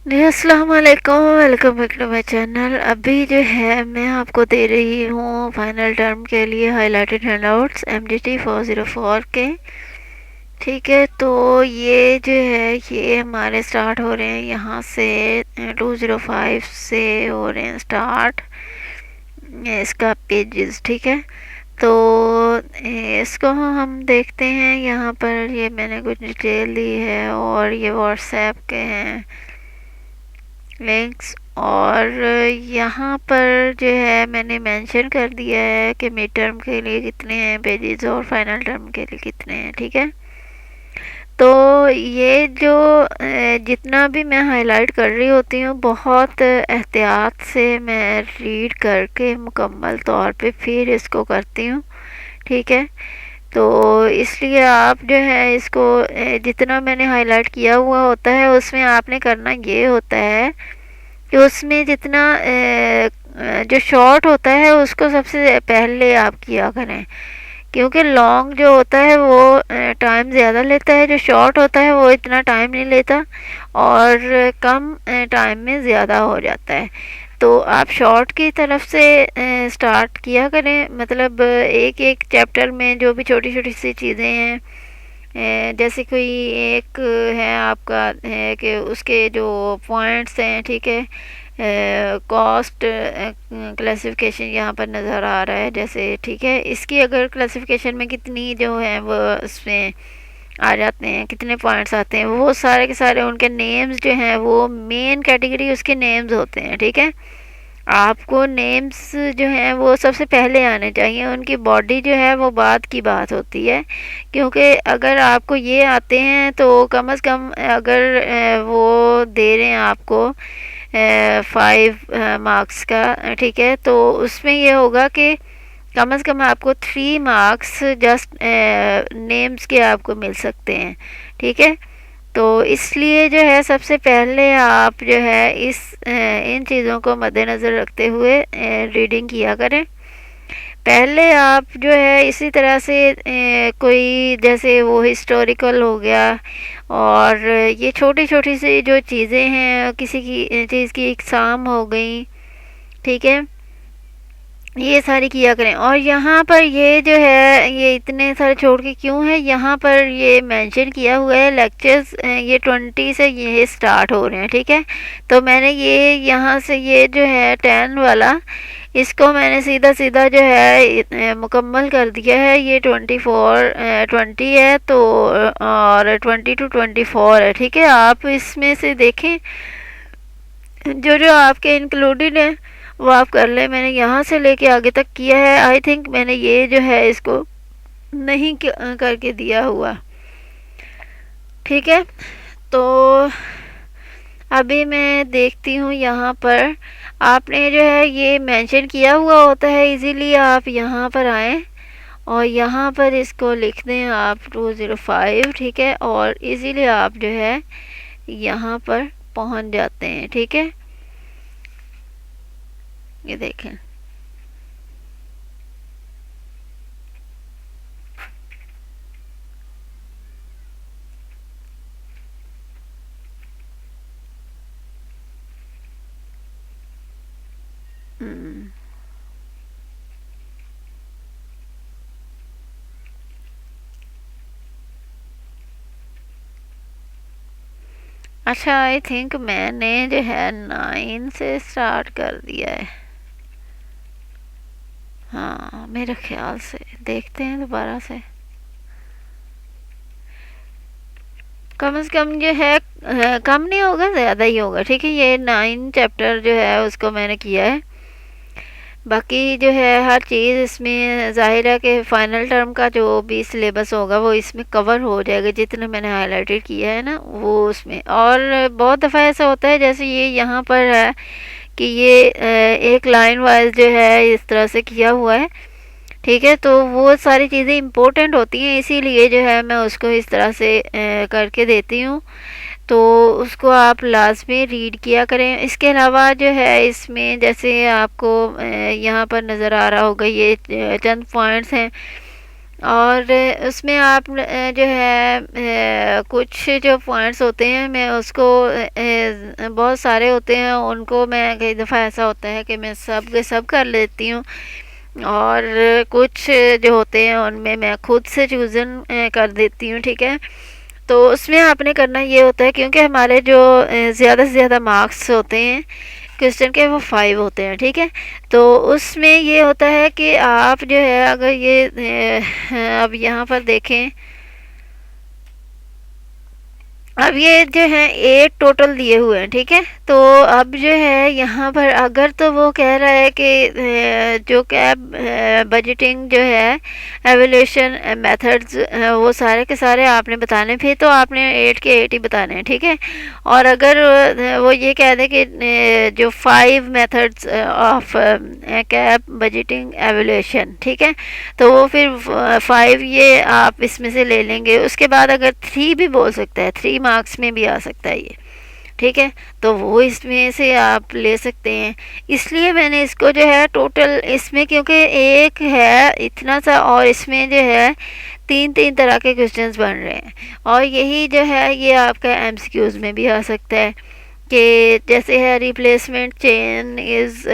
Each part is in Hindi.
जी अस्सलाम वालेकुम, welcome back to my channel. अभी जो है मैं आपको दे रही हूँ फाइनल टर्म के लिए हाइलाइटेड हैंडआउट्स MGT 404 के। ठीक है, तो ये जो है ये हमारे स्टार्ट हो रहे हैं यहाँ से 205 से हो रहे हैं स्टार्ट इसका पेजेस। ठीक है, तो इसको हम देखते हैं। यहाँ पर ये मैंने कुछ डिटेल दी है और ये व्हाट्सएप के हैं लिंक्स। और यहाँ पर जो है मैंने मेंशन कर दिया है कि मिड टर्म के लिए कितने हैं पेजेस और फाइनल टर्म के लिए कितने हैं। ठीक है, तो ये जो जितना भी मैं हाईलाइट कर रही होती हूँ बहुत एहतियात से मैं रीड करके मुकम्मल तौर पे फिर इसको करती हूँ। ठीक है, तो इसलिए आप जो है इसको जितना मैंने हाईलाइट किया हुआ होता है उसमें आपने करना ये होता है कि उसमें जितना जो शॉर्ट होता है उसको सबसे पहले आप किया करें, क्योंकि लॉन्ग जो होता है वो टाइम ज़्यादा लेता है, जो शॉर्ट होता है वो इतना टाइम नहीं लेता और कम टाइम में ज़्यादा हो जाता है। तो आप शॉर्ट की तरफ से स्टार्ट किया करें, मतलब एक एक चैप्टर में जो भी छोटी छोटी सी चीज़ें हैं, जैसे कोई एक है आपका है कि उसके जो पॉइंट्स हैं। ठीक है, कॉस्ट क्लासिफिकेशन यहाँ पर नज़र आ रहा है जैसे। ठीक है, इसकी अगर क्लासिफिकेशन में कितनी जो है वो उसमें आ जाते हैं, कितने पॉइंट्स आते हैं, वो सारे के सारे उनके नेम्स जो हैं वो मेन कैटेगरी उसके नेम्स होते हैं। ठीक है, आपको नेम्स जो हैं वो सबसे पहले आने चाहिए, उनकी बॉडी जो है वो बाद की बात होती है। क्योंकि अगर आपको ये आते हैं तो कम से कम अगर वो दे रहे हैं आपको 5 मार्क्स का। ठीक है, तो उसमें ये होगा कि कम से कम आपको 3 मार्क्स जस्ट नेम्स के आपको मिल सकते हैं। ठीक है, तो इसलिए जो है सबसे पहले आप जो है इन चीज़ों को मद्देनज़र रखते हुए रीडिंग किया करें। पहले आप जो है इसी तरह से कोई जैसे वो हिस्टोरिकल हो गया और ये छोटी छोटी सी जो चीज़ें हैं, किसी की चीज़ की एग्ज़ाम हो गई। ठीक है, ये सारी किया करें। और यहाँ पर ये जो है ये इतने सारे छोड़ के क्यों है, यहाँ पर ये मेंशन किया हुआ है लेक्चर्स ये 20 से ये स्टार्ट हो रहे हैं। ठीक है, तो मैंने ये यहाँ से ये जो है 10 वाला इसको मैंने सीधा सीधा जो है मुकम्मल कर दिया है। ये 20 है तो और 22 to 24 है। ठीक है, आप इसमें से देखें जो जो आपके इंक्लूडेड है वो आप कर लें। मैंने यहाँ से लेके आगे तक किया है। आई थिंक मैंने ये जो है इसको नहीं करके दिया हुआ। ठीक है, तो अभी मैं देखती हूँ यहाँ पर आपने जो है ये मेंशन किया हुआ होता है, इजीली आप यहाँ पर आएँ और यहाँ पर इसको लिख दें आप 205। ठीक है, और इजीली आप जो है यहाँ पर पहुँच जाते हैं। ठीक है, ये देखें। हम्म, अच्छा, आई थिंक मैंने जो है 9 से स्टार्ट कर दिया है। हाँ, मेरे ख्याल से देखते हैं दोबारा से। कम से कम जो है कम नहीं होगा, ज़्यादा ही होगा। ठीक है, ये 9 चैप्टर जो है उसको मैंने किया है। बाकी जो है हर चीज़ इसमें ज़ाहिर है कि फ़ाइनल टर्म का जो भी सिलेबस होगा वो इसमें कवर हो जाएगा, जितना मैंने हाईलाइटेड किया है ना वो उसमें। और बहुत दफ़ा ऐसा होता है जैसे ये यहाँ पर है कि ये एक लाइन वाइज जो है इस तरह से किया हुआ है। ठीक है, तो वो सारी चीज़ें इम्पोर्टेंट होती हैं, इसीलिए जो है मैं उसको इस तरह से करके देती हूँ। तो उसको आप लाजमी रीड किया करें। इसके अलावा जो है इसमें जैसे आपको यहाँ पर नज़र आ रहा होगा ये चंद पॉइंट्स हैं और उसमें आप जो है कुछ जो पॉइंट्स होते हैं मैं उसको बहुत सारे होते हैं उनको मैं कई दफ़ा ऐसा होता है कि मैं सब के सब कर लेती हूँ, और कुछ जो होते हैं उनमें मैं खुद से चूज़न कर देती हूँ, ठीक है। तो उसमें आपने करना ये होता है, क्योंकि हमारे जो ज़्यादा से ज़्यादा मार्क्स होते हैं क्वेश्चन के वो 5 होते हैं, ठीक है। तो उसमें ये होता है कि आप जो है अगर ये अब यहाँ पर देखें, अब ये जो है 8 टोटल दिए हुए हैं, ठीक है। तो अब जो है यहाँ पर अगर तो वो कह रहा है कि जो कैब बजटिंग जो है एवोल्यूशन मेथड्स वो सारे के सारे आपने बताने, फिर तो आपने 8 के 8 ही बताने हैं, ठीक है। और अगर वो ये कह दे कि जो 5 methods of cab budgeting evolution, ठीक है, तो वो फिर 5 ये आप इसमें से ले लेंगे। उसके बाद अगर 3 भी बोल सकता है, 3 मार्क्स में भी आ सकता है ये, ठीक है, तो वो इसमें से आप ले सकते हैं। इसलिए मैंने इसको जो है टोटल इसमें, क्योंकि एक है इतना सा और इसमें जो है 3 तरह के क्वेश्चंस बन रहे हैं, और यही जो है ये आपका एमसीक्यूज में भी आ सकता है कि जैसे है रिप्लेसमेंट चेन इज़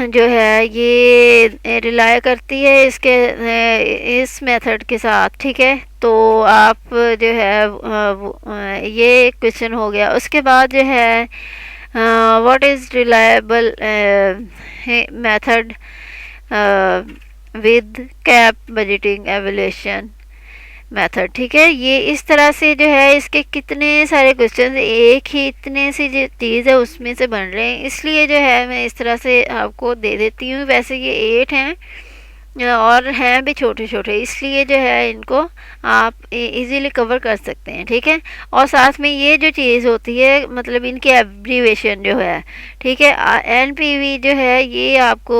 जो है ये रिलाय करती है इसके इस मेथड के साथ, ठीक है। तो आप जो है ये क्वेश्चन हो गया। उसके बाद जो है what is reliable method with cap budgeting evolution method, ठीक है। ये इस तरह से जो है इसके कितने सारे क्वेश्चन एक ही इतने सी जो चीज़ है उसमें से बन रहे हैं, इसलिए जो है मैं इस तरह से आपको दे देती हूँ। वैसे ये 8 हैं और हैं भी छोटे छोटे, इसलिए जो है इनको आप इजीली कवर कर सकते हैं, ठीक है। और साथ में ये जो चीज़ होती है मतलब इनकी एब्रीवेशन जो है, ठीक है, एनपीवी जो है ये आपको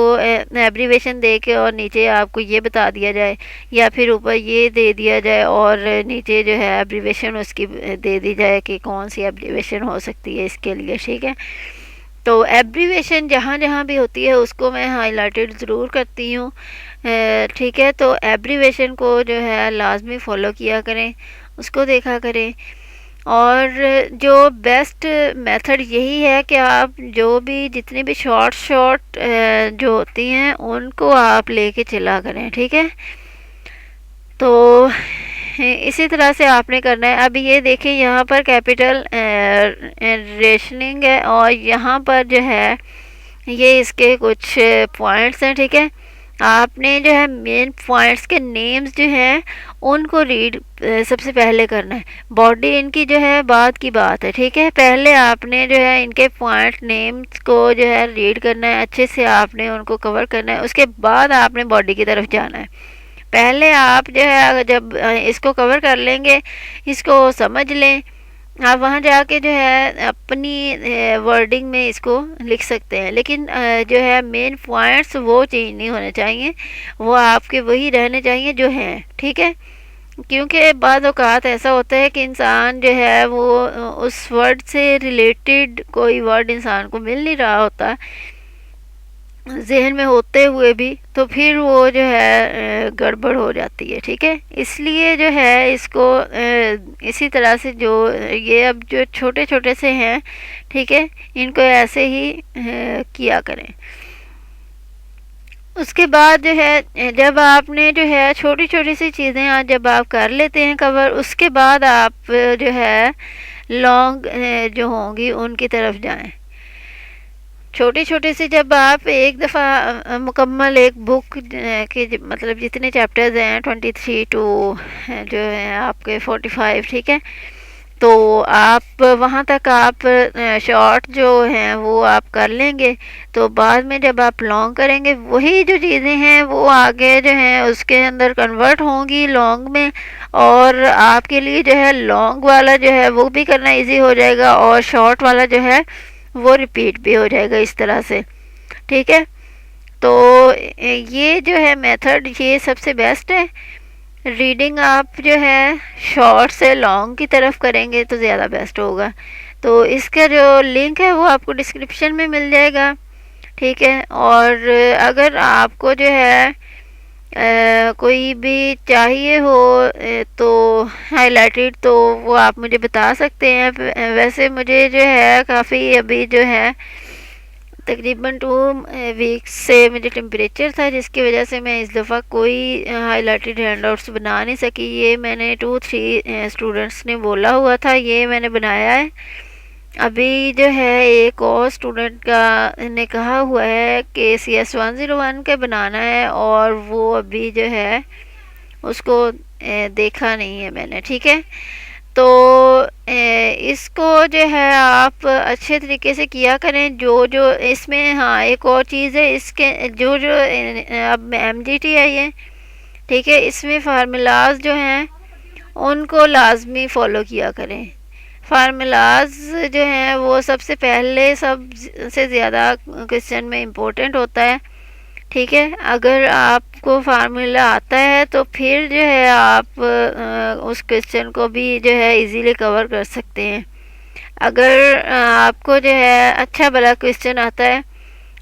एब्रीवेशन दे के और नीचे आपको ये बता दिया जाए, या फिर ऊपर ये दे दिया जाए और नीचे जो है एब्रीवेशन उसकी दे दी जाए कि कौन सी एब्रीवेशन हो सकती है इसके लिए, ठीक है। तो एब्रीवेशन जहाँ जहाँ भी होती है उसको मैं हाईलाइटेड ज़रूर करती हूँ, ठीक है। तो एब्रीवेशन को जो है लाजमी फ़ॉलो किया करें, उसको देखा करें। और जो बेस्ट मेथड यही है कि आप जो भी जितनी भी शॉर्ट जो होती हैं उनको आप लेके चला करें, ठीक है। तो इसी तरह से आपने करना है। अब ये देखें यहाँ पर कैपिटल रेशनिंग है और यहाँ पर जो है ये इसके कुछ पॉइंट्स हैं, ठीक है। आपने जो है मेन पॉइंट्स के नेम्स जो हैं उनको रीड सबसे पहले करना है। बॉडी इनकी जो है बाद की बात है, ठीक है। पहले आपने जो है इनके पॉइंट नेम्स को जो है रीड करना है, अच्छे से आपने उनको कवर करना है। उसके बाद आपने बॉडी की तरफ जाना है। पहले आप जो है जब इसको कवर कर लेंगे, इसको समझ लें, आप वहाँ जाके जो है अपनी वर्डिंग में इसको लिख सकते हैं। लेकिन जो है मेन पॉइंट्स वो चेंज नहीं होने चाहिए, वो आपके वही रहने चाहिए जो हैं, ठीक है। क्योंकि बाद औक़ात ऐसा होता है कि इंसान जो है वो उस वर्ड से रिलेटेड कोई वर्ड इंसान को मिल नहीं रहा होता जहन में होते हुए भी, तो फिर वो जो है गड़बड़ हो जाती है, ठीक है। इसलिए जो है इसको इसी तरह से जो ये अब जो छोटे छोटे से हैं, ठीक है, इनको ऐसे ही किया करें। उसके बाद जो है जब आपने जो है छोटी छोटी सी चीज़ें आज जब आप कर लेते हैं कवर, उसके बाद आप जो है लॉन्ग जो होंगी उनकी तरफ जाएं। छोटे छोटे से जब आप एक दफ़ा मुकम्मल एक बुक के मतलब जितने चैप्टर्स हैं 23 टू जो है आपके 45, ठीक है, तो आप वहाँ तक आप शॉर्ट जो हैं वो आप कर लेंगे। तो बाद में जब आप लॉन्ग करेंगे वही जो चीज़ें हैं वो आगे जो हैं उसके अंदर कन्वर्ट होंगी लॉन्ग में, और आपके लिए जो है लॉन्ग वाला जो है वो भी करना इजी हो जाएगा और शॉर्ट वाला जो है वो रिपीट भी हो जाएगा इस तरह से, ठीक है। तो ये जो है मेथड ये सबसे बेस्ट है। रीडिंग आप जो है शॉर्ट से लॉन्ग की तरफ करेंगे तो ज़्यादा बेस्ट होगा। तो इसका जो लिंक है वो आपको डिस्क्रिप्शन में मिल जाएगा, ठीक है। और अगर आपको जो है कोई भी चाहिए हो तो हाइलाइटेड, तो वो आप मुझे बता सकते हैं। वैसे मुझे जो है काफ़ी अभी जो है तकरीबन 2 वीक्स से मुझे टेम्परेचर था, जिसकी वजह से मैं इस दफ़ा कोई हाइलाइटेड हैंडआउट्स बना नहीं सकी। ये मैंने 2-3 स्टूडेंट्स ने बोला हुआ था, ये मैंने बनाया है। अभी जो है एक और स्टूडेंट का ने कहा हुआ है कि CS101 का बनाना है, और वो अभी जो है उसको देखा नहीं है मैंने, ठीक है। तो इसको जो है आप अच्छे तरीके से किया करें। जो जो इसमें, हाँ एक और चीज़ है, इसके जो जो अब MGT आई है, ठीक है, इसमें फार्मूलाज जो हैं उनको लाजमी फ़ॉलो किया करें। फार्मूलाज जो हैं वो सबसे पहले सबसे ज़्यादा क्वेश्चन में इम्पोर्टेंट होता है, ठीक है। अगर आपको फार्मूला आता है तो फिर जो है आप उस क्वेश्चन को भी जो है इजीली कवर कर सकते हैं। अगर आपको जो है अच्छा भला क्वेश्चन आता है,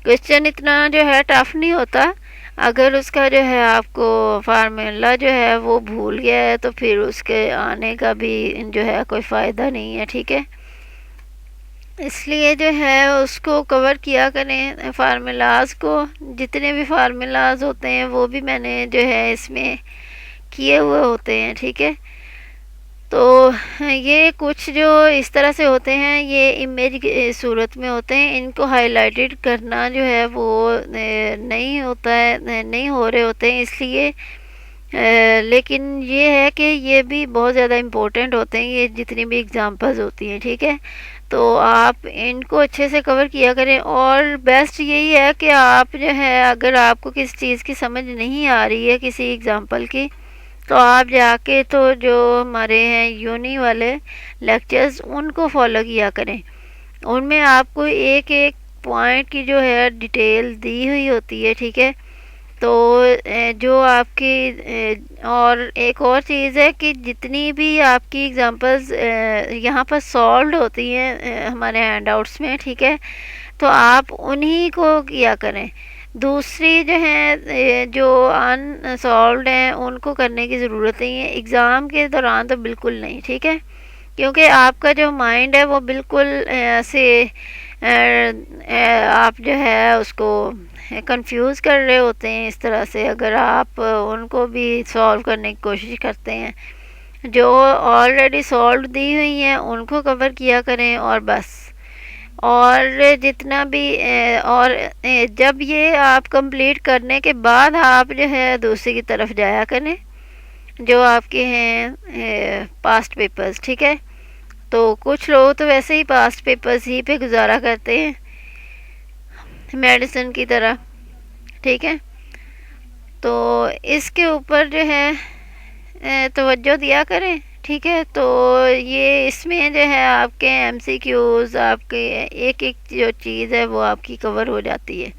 क्वेश्चन इतना जो है टफ नहीं होता, अगर उसका जो है आपको फार्मूला जो है वो भूल गया है तो फिर उसके आने का भी जो है कोई फ़ायदा नहीं है, ठीक है। इसलिए जो है उसको कवर किया करें फार्मूलाज को। जितने भी फार्मूलाज होते हैं वो भी मैंने जो है इसमें किए हुए होते हैं, ठीक है। तो ये कुछ जो इस तरह से होते हैं, ये इमेज की सूरत में होते हैं। इनको हाईलाइटेड करना जो है वो नहीं होता है, नहीं हो रहे होते हैं, इसलिए लेकिन ये है कि ये भी बहुत ज़्यादा इम्पोर्टेंट होते हैं, ये जितनी भी एग्ज़ाम्पल्स होती हैं, ठीक है। तो आप इनको अच्छे से कवर किया करें। और बेस्ट यही है कि आप जो है अगर आपको किसी चीज़ की समझ नहीं आ रही है किसी एग्ज़ाम्पल की, तो आप जाके तो जो हमारे हैं यूनी वाले लेक्चर्स उनको फॉलो किया करें। उनमें आपको एक एक पॉइंट की जो है डिटेल दी हुई होती है, ठीक है। तो जो आपकी और एक और चीज़ है कि जितनी भी आपकी एग्ज़ाम्पल्स यहाँ पर सॉल्व्ड होती हैं हमारे हैंडआउट्स में, ठीक है, तो आप उन्हीं को किया करें। दूसरी जो है जो अनसॉल्व्ड हैं उनको करने की ज़रूरत नहीं है एग्ज़ाम के दौरान, तो बिल्कुल नहीं, ठीक है। क्योंकि आपका जो माइंड है वो बिल्कुल ऐसे आप जो है उसको कंफ्यूज कर रहे होते हैं इस तरह से, अगर आप उनको भी सॉल्व करने की कोशिश करते हैं। जो ऑलरेडी सॉल्व दी हुई हैं उनको कवर किया करें और बस। और जितना भी और जब ये आप कंप्लीट करने के बाद आप जो है दूसरी की तरफ जाया करें, जो आपके हैं पास्ट पेपर्स, ठीक है। तो कुछ लोग तो वैसे ही पास्ट पेपर्स ही पे गुजारा करते हैं मेडिसिन की तरह, ठीक है। तो इसके ऊपर जो है तवज्जो दिया करें, ठीक है। तो ये इसमें जो है आपके MCQs आपके एक एक जो चीज़ है वो आपकी कवर हो जाती है।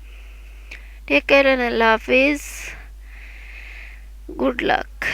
टेक केयर एंड अल्लाह हाफिज़, गुड लक।